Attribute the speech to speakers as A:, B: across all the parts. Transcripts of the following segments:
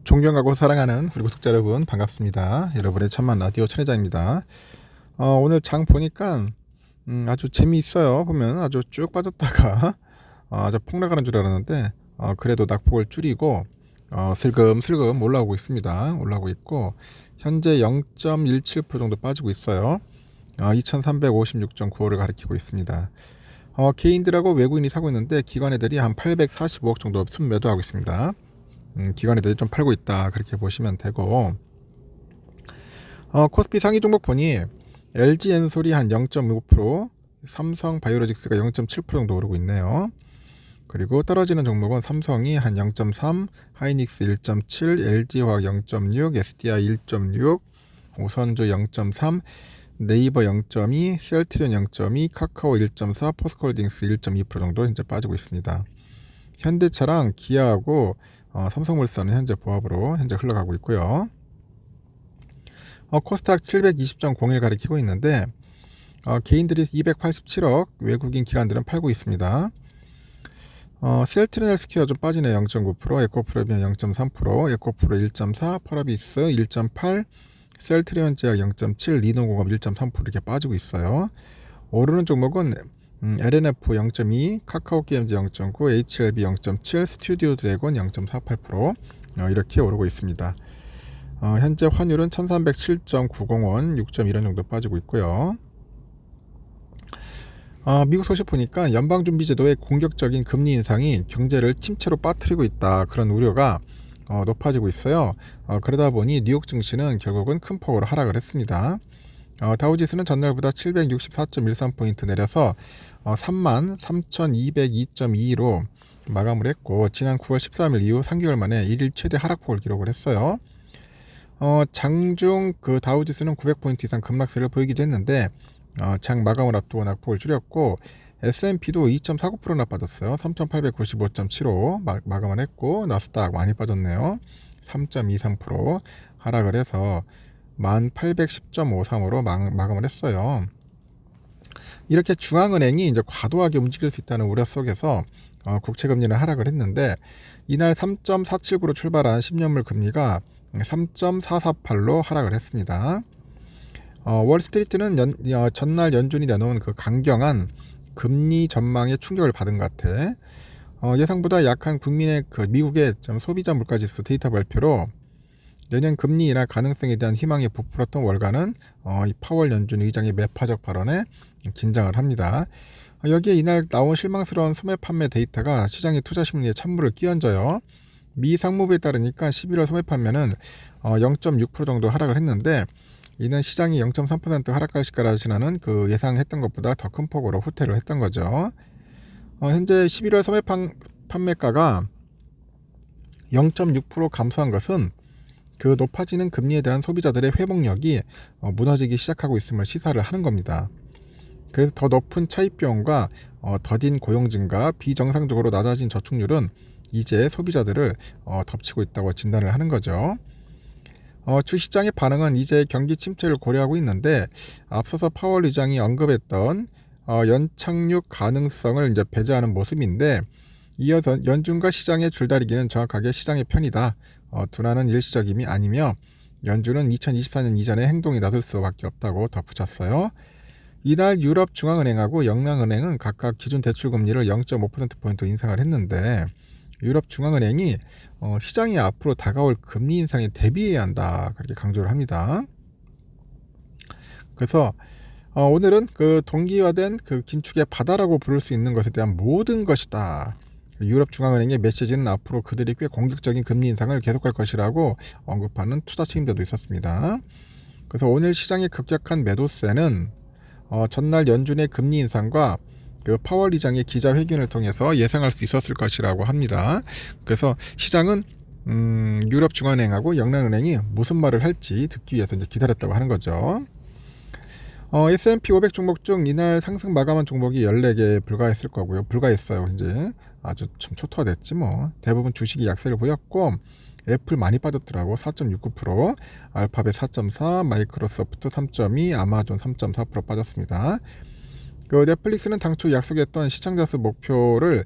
A: 존경하고 사랑하는 우리 구독자 여러분 반갑습니다. 여러분의 천만 라디오 천혜자입니다. 오늘 장 보니까 아주 재미있어요. 보면 아주 쭉 빠졌다가 아주 폭락하는 줄 알았는데 그래도 낙폭을 줄이고 슬금슬금 올라오고 있습니다. 올라오고 있고 현재 0.17% 정도 빠지고 있어요. 2356.95를 가리키고 있습니다. 개인들하고 외국인이 사고 있는데 기관 애들이 한 845억 정도 순매도하고 있습니다. 기관 애들이 좀 팔고 있다 그렇게 보시면 되고, 코스피 상위 종목 보니 LG엔솔이 한 0.5%, 삼성바이오로직스가 0.7% 정도 오르고 있네요. 그리고 떨어지는 종목은 삼성이 한 0.3, 하이닉스 1.7, LG화학 0.6, SDI 1.6, 오선주 0.3, 네이버 0.2, 셀트리온 0.2, 카카오 1.4, 포스코홀딩스 1.2% 정도 현재 빠지고 있습니다. 현대차랑 기아하고 삼성물산은 현재 보합으로 현재 흘러가고 있고요. 코스닥 720.01 가리키고 있는데 개인들이 287억, 외국인 기관들은 팔고 있습니다. 셀트리온 헬스케어 좀 빠지네. 0.9%, 에코프로비안 0.3%, 에코프로 1.4, 파라비스 1.8, 셀트리온 제약 0.7, 리노공업 1.3% 이렇게 빠지고 있어요. 오르는 종목은 LNF 0.2, 카카오게임즈 0.9, HLB 0.7, 스튜디오 드래곤 0.48% 이렇게 오르고 있습니다. 현재 환율은 1307.90원, 6.1원 정도 빠지고 있고요. 미국 소식 보니까 연방준비제도의 공격적인 금리 인상이 경제를 침체로 빠뜨리고 있다, 그런 우려가 높아지고 있어요. 그러다 보니 뉴욕 증시는 결국은 큰 폭으로 하락을 했습니다. 다우지수는 전날보다 764.13포인트 내려서 33,202.22로 마감을 했고, 지난 9월 13일 이후 3개월 만에 1일 최대 하락폭을 기록을 했어요. 장중 그 다우지수는 900포인트 이상 급락세를 보이기도 했는데 장 마감을 앞두고 낙폭을 줄였고, S&P도 2.49%나 빠졌어요. 3,895.75 마감을 했고, 나스닥 많이 빠졌네요. 3.23% 하락을 해서 1810.53으로 마감을 했어요. 이렇게 중앙은행이 이제 과도하게 움직일 수 있다는 우려 속에서 국채금리는 하락을 했는데, 이날 3.479로 출발한 10년물 금리가 3.448로 하락을 했습니다. 월스트리트는 전날 연준이 내놓은 그 강경한 금리 전망에 충격을 받은 것 같아. 예상보다 약한 국민의 그 미국의 소비자 물가지수 데이터 발표로 내년 금리 인하 가능성에 대한 희망이 부풀었던 월가는 이 파월 연준 의장의 매파적 발언에 긴장을 합니다. 여기에 이날 나온 실망스러운 소매 판매 데이터가 시장의 투자 심리에 찬물을 끼얹어요. 미 상무부에 따르니까 11월 소매 판매는 0.6% 정도 하락을 했는데, 이는 시장이 0.3% 하락할 것이라는 그 예상했던 것보다 더 큰 폭으로 후퇴를 했던 거죠. 현재 11월 소매 판매가가 0.6% 감소한 것은 그 높아지는 금리에 대한 소비자들의 회복력이 무너지기 시작하고 있음을 시사를 하는 겁니다. 그래서 더 높은 차입비용과 더딘 고용 증가, 비정상적으로 낮아진 저축률은 이제 소비자들을 덮치고 있다고 진단을 하는 거죠. 주시장의 반응은 이제 경기 침체를 고려하고 있는데, 앞서서 파월 의장이 언급했던 연착륙 가능성을 이제 배제하는 모습인데, 이어서 연준과 시장의 줄다리기는 정확하게 시장의 편이다, 둔화는 일시적임이 아니며 연준은 2024년 이전에 행동에 나설 수밖에 없다고 덧붙였어요. 이날 유럽 중앙은행하고 영랑은행은 각각 기준 대출금리를 0.5%포인트 인상을 했는데, 유럽 중앙은행이 시장이 앞으로 다가올 금리 인상에 대비해야 한다, 그렇게 강조를 합니다. 그래서 오늘은 그 동기화된 그 긴축의 바다라고 부를 수 있는 것에 대한 모든 것이다. 유럽 중앙은행의 메시지는 앞으로 그들이 꽤 공격적인 금리 인상을 계속할 것이라고 언급하는 투자 책임자도 있었습니다. 그래서 오늘 시장의 급격한 매도세는 전날 연준의 금리 인상과 그 파월 의장의 기자회견을 통해서 예상할 수 있었을 것이라고 합니다. 그래서 시장은 유럽 중앙은행하고 영랑은행이 무슨 말을 할지 듣기 위해서 이제 기다렸다고 하는 거죠. S&P 500 종목 중 이날 상승 마감한 종목이 14개 불과했을 거고요. 불과했어요. 이제 아주 좀 초토화됐지 뭐. 대부분 주식이 약세를 보였고, 애플 많이 빠졌더라고. 4.69%, 알파벳 4.4, 마이크로소프트 3.2, 아마존 3.4% 빠졌습니다. 그 넷플릭스는 당초 약속했던 시청자 수 목표를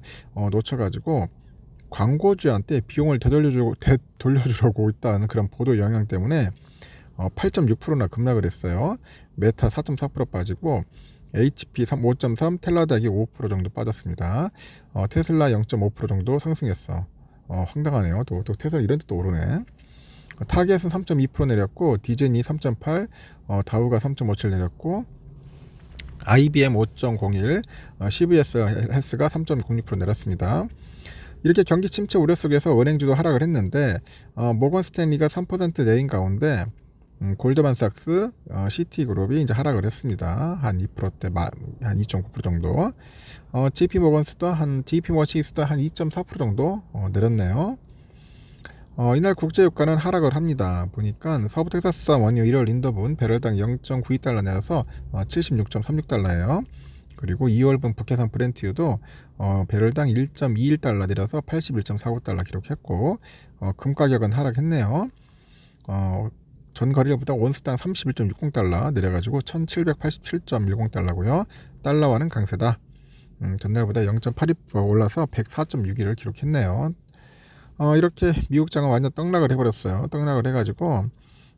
A: 놓쳐가지고 광고주한테 비용을 되돌려주려고 있다는 그런 보도 영향 때문에 8.6%나 급락을 했어요. 메타 4.4% 빠지고 HP 5.3, 텔라닥이 5% 정도 빠졌습니다. 테슬라 0.5% 정도 상승했어. 황당하네요. 또 테슬라 이런 데또 오르네. 타겟은 3.2% 내렸고 디즈니 3.8, 다우가 3.57 내렸고 IBM 5.01, CVS 헬스가 3.06% 내렸습니다. 이렇게 경기 침체 우려 속에서 은행주도 하락을 했는데 모건 스탠리가 3% 내린 가운데 골드만삭스, 시티그룹이 이제 하락을 했습니다. 한 2%대, 한 2.9% 정도. JP모건스도 한 2.4% 정도 내렸네요. 이날 국제유가는 하락을 합니다. 보니까 서부 텍사스산 원유 1월 인더분 배럴당 0.92달러 내려서 76.36달러예요. 그리고 2월분 북해산 브렌트유도 배럴당 1.21달러 내려서 81.49달러 기록했고 금 가격은 하락했네요. 전 거래일보다 온스당 31.60달러 내려가지고 1787.10달러고요. 달러와는 강세다. 전날보다 0.82% 올라서 104.61을 기록했네요. 이렇게 미국장은 완전 떡락을 해버렸어요. 떡락을 해가지고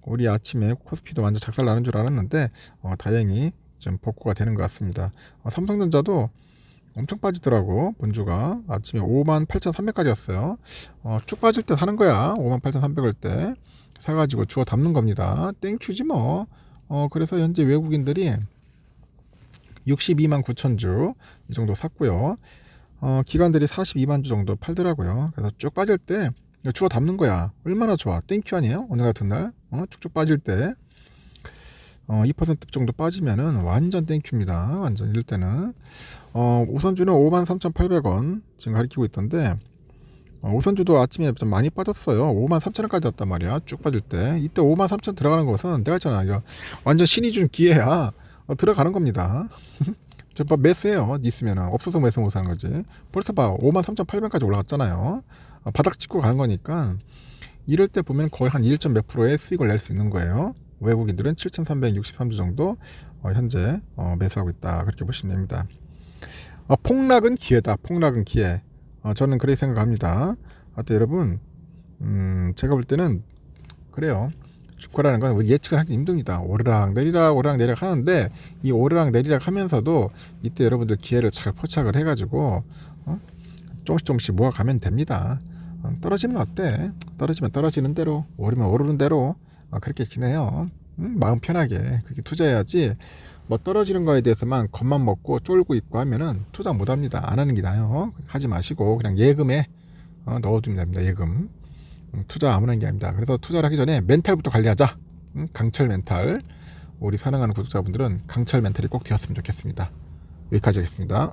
A: 우리 아침에 코스피도 완전 작살나는 줄 알았는데 다행히 좀 복구가 되는 것 같습니다. 삼성전자도 엄청 빠지더라고. 본주가 아침에 58,300까지 갔어요. 쭉 빠질 때 사는 거야. 58,300을 때 사가지고 주워 담는 겁니다. 땡큐지 뭐. 그래서 현재 외국인들이 62만 9천 주 이 정도 샀고요. 기관들이 42만 주 정도 팔더라고요. 그래서 쭉 빠질 때 주워 담는 거야. 얼마나 좋아. 땡큐 아니에요? 오늘 같은 날 쭉쭉 빠질 때 2% 정도 빠지면은 완전 땡큐입니다. 완전 이럴 때는 우선주는 53,800원 지금 가리키고 있던데 우선주도 아침에 좀 많이 빠졌어요. 53,000원까지 왔단 말이야. 쭉 빠질 때 이때 53,000원 들어가는 것은 내가 있잖아. 이거 완전 신이 준 기회야. 들어가는 겁니다. 저 매수해요. 있으면은 없어서 매수 못 사는 거지. 벌써 봐 53,800원까지 올라갔잖아요. 바닥 찍고 가는 거니까 이럴 때 보면 거의 한 1. 몇 %의 수익을 낼 수 있는 거예요. 외국인들은 7,363주 정도 현재 매수하고 있다. 그렇게 보시면 됩니다. 폭락은 기회다. 폭락은 기회. 저는 그렇게 생각합니다. 하여튼 여러분 제가 볼 때는 그래요. 주가라는 건 예측을 하기 힘듭니다. 오르락 내리락 하는데 이 오르락 내리락 하면서도 이때 여러분들 기회를 잘 포착을 해가지고 조금씩 모아가면 됩니다. 떨어지면 어때? 떨어지면 떨어지는 대로, 오르면 오르는 대로 그렇게 지내요. 마음 편하게 그렇게 투자해야지. 뭐 떨어지는 거에 대해서만 겁만 먹고 쫄고 있고 하면은 투자 못합니다. 안 하는 게 나아요. 하지 마시고 그냥 예금에 넣어두면 됩니다. 예금. 투자 아무나 하는 게 아닙니다. 그래서 투자를 하기 전에 멘탈부터 관리하자. 강철 멘탈. 우리 사랑하는 구독자분들은 강철 멘탈이 꼭 되었으면 좋겠습니다. 여기까지 하겠습니다.